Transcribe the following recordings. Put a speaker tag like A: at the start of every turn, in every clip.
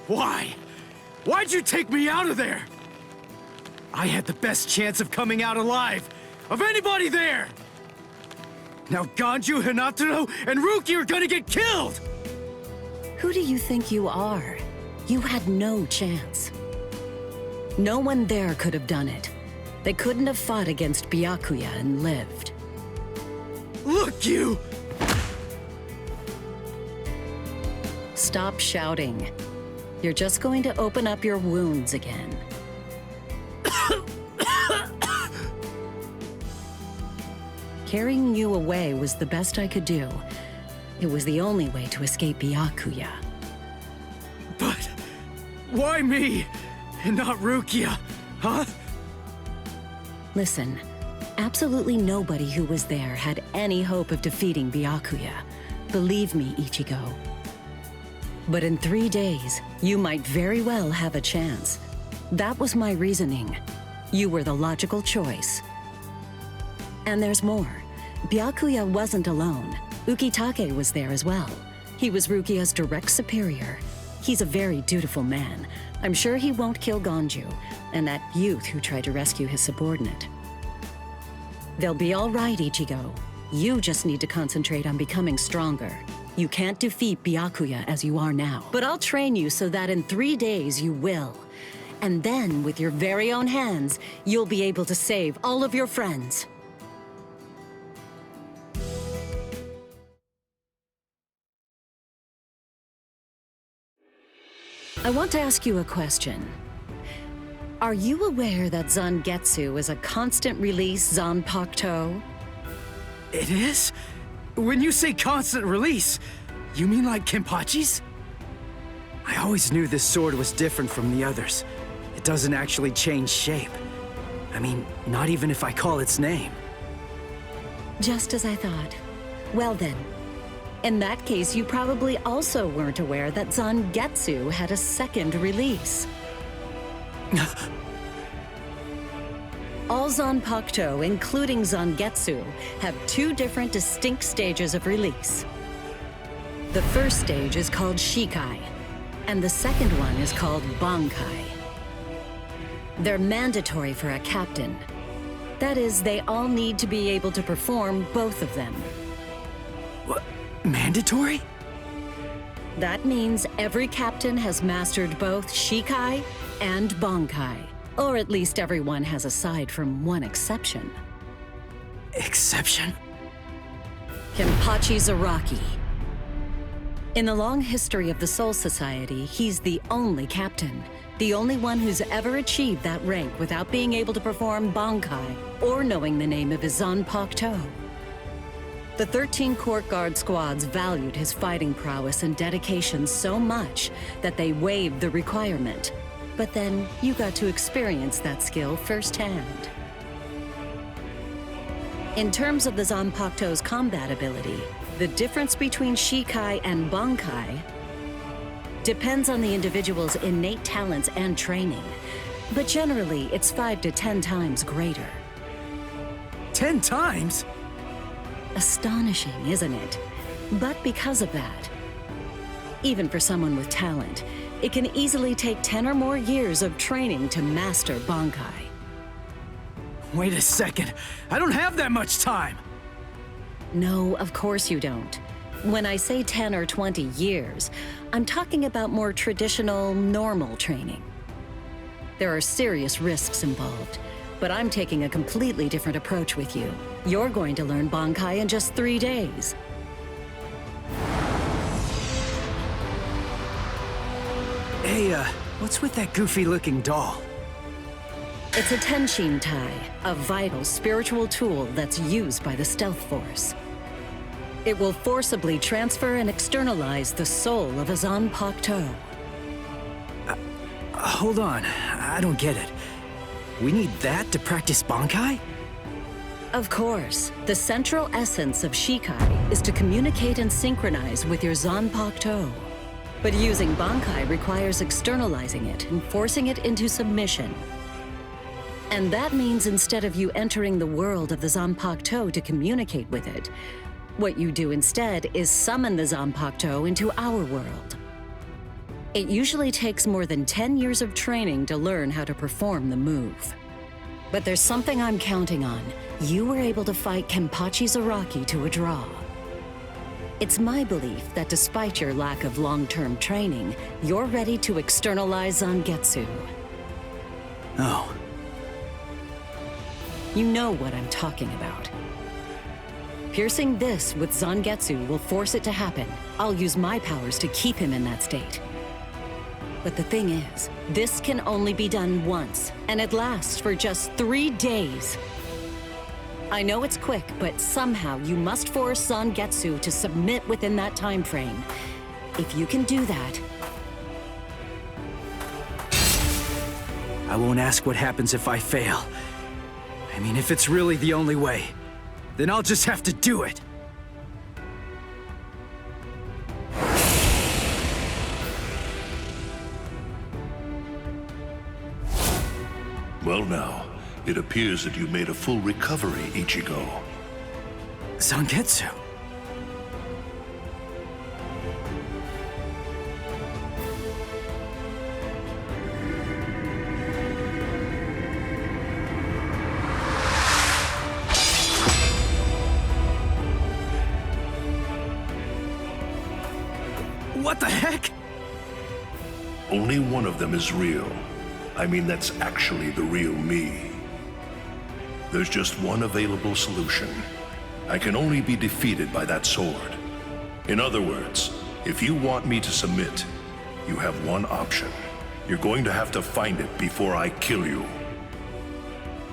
A: Why? Why'd you take me out of there? I had the best chance of coming out alive, of anybody there! Now Ganju, Hinataro, and Ruki are gonna get killed!
B: Who do you think you are? You had no chance. No one there could have done it. They couldn't have fought against Byakuya and lived.
A: Look, you!
B: Stop shouting. You're just going to open up your wounds again. Carrying you away was the best I could do. It was the only way to escape Byakuya.
A: But why me and not Rukia, huh?
B: Listen, absolutely nobody who was there had any hope of defeating Byakuya. Believe me, Ichigo. But in 3 days, you might very well have a chance. That was my reasoning. You were the logical choice. And there's more. Byakuya wasn't alone. Ukitake was there as well. He was Rukia's direct superior. He's a very dutiful man. I'm sure he won't kill Ganju, and that youth who tried to rescue his subordinate. They'll be all right, Ichigo. You just need to concentrate on becoming stronger. You can't defeat Byakuya as you are now. But I'll train you so that in 3 days you will. And then, with your very own hands, you'll be able to save all of your friends. I want to ask you a question. Are you aware that Zangetsu is a constant release Zanpakuto?
A: It is? When you say constant release, you mean like Kenpachi's? I always knew this sword was different from the others. It doesn't actually change shape. I mean, not even if I call its name.
B: Just as I thought. Well then, in that case, you probably also weren't aware that Zangetsu had a second release. All Zanpakuto, including Zangetsu, have 2 different distinct stages of release. The first stage is called Shikai, and the second one is called Bankai. They're mandatory for a captain. That is, they all need to be able to perform both of them.
A: What? Mandatory?
B: That means every captain has mastered both Shikai and Bankai. Or at least everyone has aside from one exception.
A: Exception?
B: Kenpachi Zaraki. In the long history of the Soul Society, he's the only captain. The only one who's ever achieved that rank without being able to perform Bankai or knowing the name of his Zanpakuto. The 13 court guard squads valued his fighting prowess and dedication so much that they waived the requirement. But then you got to experience that skill firsthand. In terms of the Zanpakuto's combat ability, the difference between Shikai and Bankai depends on the individual's innate talents and training. But generally, it's 5 to 10 times greater.
A: 10 times?
B: Astonishing, isn't it? But because of that, even for someone with talent, it can easily take 10 or more years of training to master Bankai.
A: Wait a second. I don't have that much time.
B: No, of course you don't. When I say 10 or 20 years, I'm talking about more traditional, normal training. There are serious risks involved, but I'm taking a completely different approach with you. You're going to learn Bankai in just 3 days.
A: Hey, what's with that goofy-looking doll?
B: It's a Tenshin Tai, a vital spiritual tool that's used by the Stealth Force. It will forcibly transfer and externalize the soul of a Zanpakuto.
A: Hold on, I don't get it. We need that to practice Bankai?
B: Of course, the central essence of Shikai is to communicate and synchronize with your Zanpakuto. But using Bankai requires externalizing it and forcing it into submission. And that means instead of you entering the world of the Zanpakuto to communicate with it, what you do instead is summon the Zanpakuto into our world. It usually takes more than 10 years of training to learn how to perform the move. But there's something I'm counting on. You were able to fight Kenpachi Zaraki to a draw. It's my belief that despite your lack of long-term training, you're ready to externalize Zangetsu.
A: Oh.
B: You know what I'm talking about. Piercing this with Zangetsu will force it to happen. I'll use my powers to keep him in that state. But the thing is, this can only be done once, and it lasts for just 3 days. I know it's quick, but somehow you must force Zangetsu to submit within that time frame. If you can do that...
A: I won't ask what happens if I fail. I mean, if it's really the only way, then I'll just have to do it.
C: Well now, it appears that you made a full recovery, Ichigo.
A: Zangetsu. What the heck?
C: Only one of them is real. I mean, that's actually the real me. There's just one available solution. I can only be defeated by that sword. In other words, if you want me to submit, you have one option. You're going to have to find it before I kill you.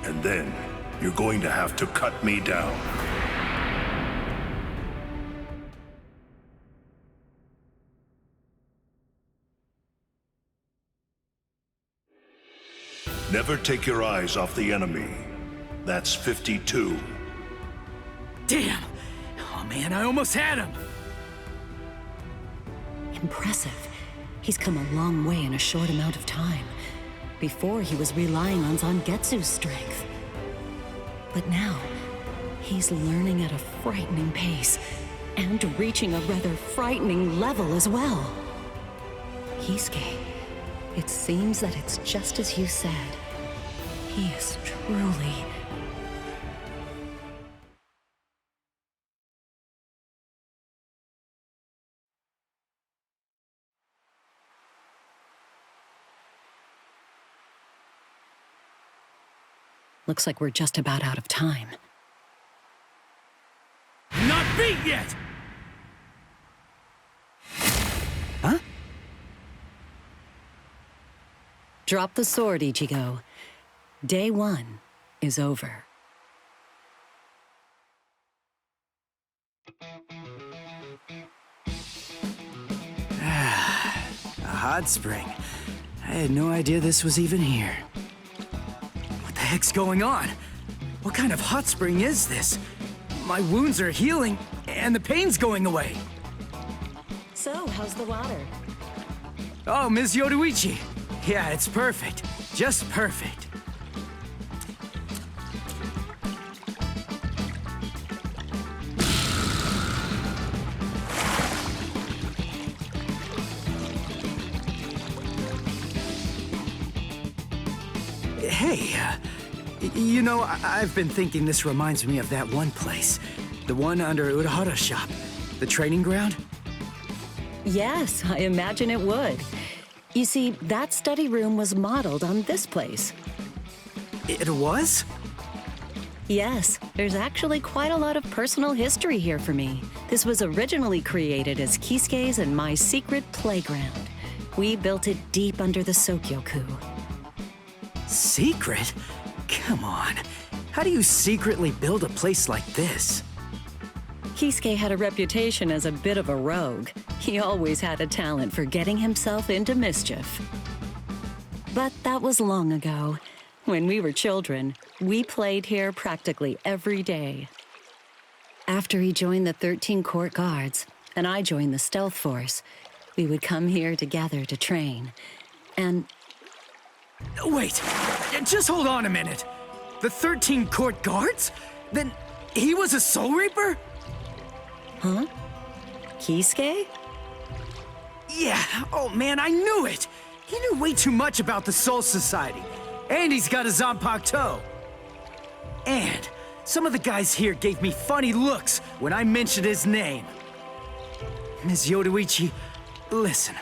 C: And then, you're going to have to cut me down. Never take your eyes off the enemy. That's 52.
A: Damn! Oh man, I almost had him!
B: Impressive. He's come a long way in a short amount of time. Before, he was relying on Zangetsu's strength. But now, he's learning at a frightening pace, and reaching a rather frightening level as well. Kisuke, it seems that it's just as you said. He is truly... Looks like we're just about out of time.
A: Not beat yet! Huh?
B: Drop the sword, Ichigo. Day 1 is over.
A: A hot spring. I had no idea this was even here. What the heck's going on? What kind of hot spring is this? My wounds are healing, and the pain's going away.
B: So, how's the water?
A: Oh, Ms. Yoruichi. Yeah, it's perfect. Just perfect. Hey, you know, I've been thinking this reminds me of that one place. The one under Urahara's shop. The training ground?
B: Yes, I imagine it would. You see, that study room was modeled on this place.
A: It was?
B: Yes, there's actually quite a lot of personal history here for me. This was originally created as Kisuke's and my secret playground. We built it deep under the Sokyoku.
A: Secret? Come on. How do you secretly build a place like this?
B: Kisuke had a reputation as a bit of a rogue. He always had a talent for getting himself into mischief. But that was long ago. When we were children, we played here practically every day. After he joined the 13 Court Guards, and I joined the Stealth Force, we would come here together to train. And...
A: Wait, just hold on a minute. The 13 Court Guards? Then he was a Soul Reaper?
B: Huh? Kisuke?
A: Yeah, oh man, I knew it! He knew way too much about the Soul Society. And he's got a Zanpakuto. And some of the guys here gave me funny looks when I mentioned his name. Ms. Yoruichi, listen.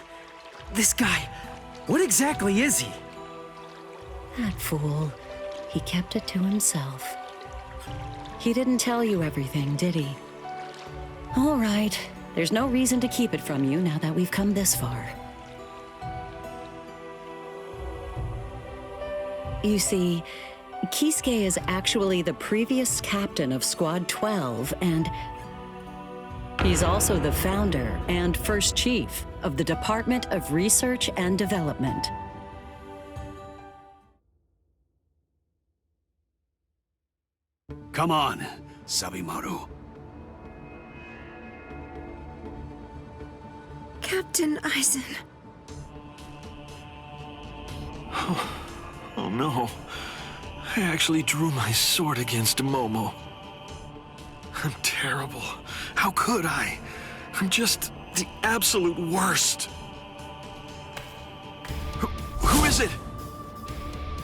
A: This guy, what exactly is he?
B: That fool. He kept it to himself. He didn't tell you everything, did he? All right. There's no reason to keep it from you now that we've come this far. You see, Kisuke is actually the previous captain of Squad 12, and he's also the founder and first chief of the Department of Research and Development.
D: Come on, Sabimaru.
E: Captain Eisen.
F: Oh no. I actually drew my sword against Momo. I'm terrible. How could I? I'm just the absolute worst. Who is it?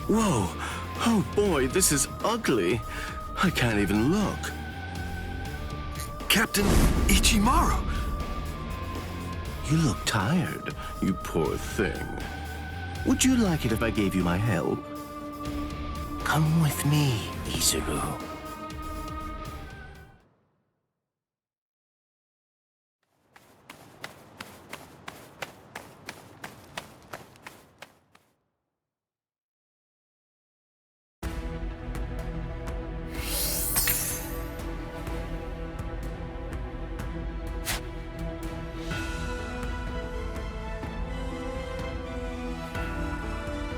G: Whoa. Oh boy, this is ugly. I can't even look.
F: Captain Ichimaru.
G: You look tired, you poor thing. Would you like it if I gave you my help? Come with me, Izuru.